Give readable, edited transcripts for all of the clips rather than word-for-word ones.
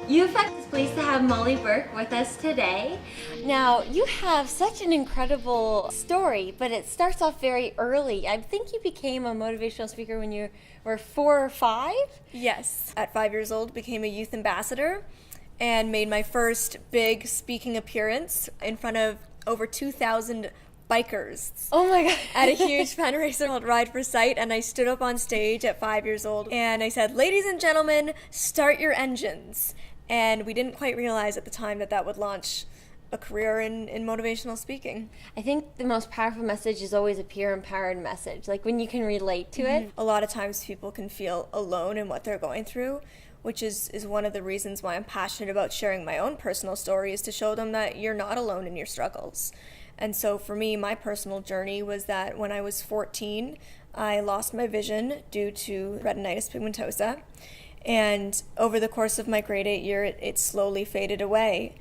UFX is pleased to have Molly Burke with us today. Now, you have such an incredible story, but it starts off very early. I think you became a motivational speaker when you were 4 or 5? Yes. At 5 years old, became a youth ambassador and made my first big speaking appearance in front of over 2,000 bikers. Oh my God. At a huge fundraiser called Ride for Sight, and I stood up on stage at 5 years old and I said, "Ladies and gentlemen, start your engines." And we didn't quite realize at the time that that would launch a career in motivational speaking. I think the most powerful message is always a peer empowered message, like when you can relate to it. A lot of times people can feel alone in what they're going through, which is one of the reasons why I'm passionate about sharing my own personal story, is to show them that you're not alone in your struggles. And so for me, my personal journey was that when I was 14, I lost my vision due to retinitis pigmentosa. And over the course of my grade 8 year, it slowly faded away.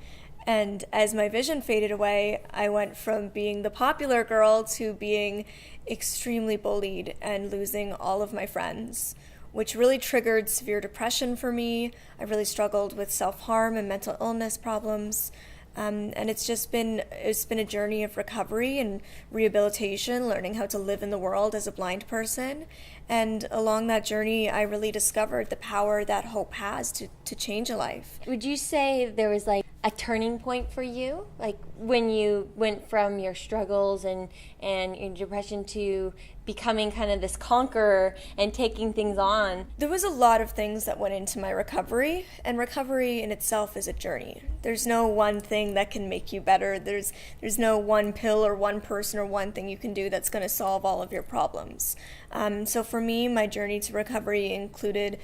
And as my vision faded away, I went from being the popular girl to being extremely bullied and losing all of my friends, which really triggered severe depression for me. I really struggled with self-harm and mental illness problems. And it's been a journey of recovery and rehabilitation, learning how to live in the world as a blind person. And along that journey, I really discovered the power that hope has to change a life. Would you say there was like a turning point for you? Like when you went from your struggles and your depression to becoming kind of this conqueror and taking things on? There was a lot of things that went into my recovery, and recovery in itself is a journey. There's no one thing that can make you better. There's no one pill or one person or one thing you can do that's going to solve all of your problems. So for me, my journey to recovery included,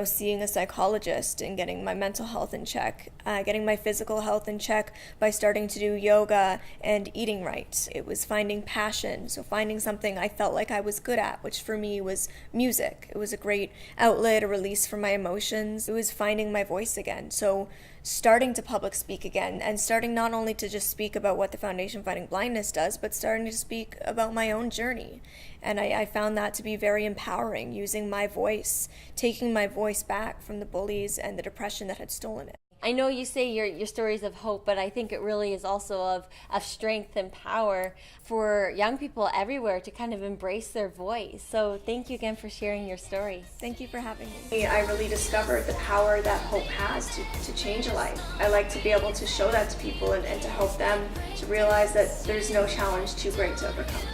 seeing a psychologist and getting my mental health in check, getting my physical health in check by starting to do yoga and eating right. It was finding passion, so finding something I felt like I was good at, which for me was music. It was a great outlet, a release for my emotions. It was finding my voice again. So starting to public speak again, and starting not only to just speak about what the Foundation Fighting Blindness does, but starting to speak about my own journey. And I found that to be very empowering, using my voice, taking my voice back from the bullies and the depression that had stolen it. I know you say your stories of hope, but I think it really is also of strength and power for young people everywhere to kind of embrace their voice. So thank you again for sharing your story. Thank you for having me. I really discovered the power that hope has to change a life. I like to be able to show that to people and to help them to realize that there's no challenge too great to overcome.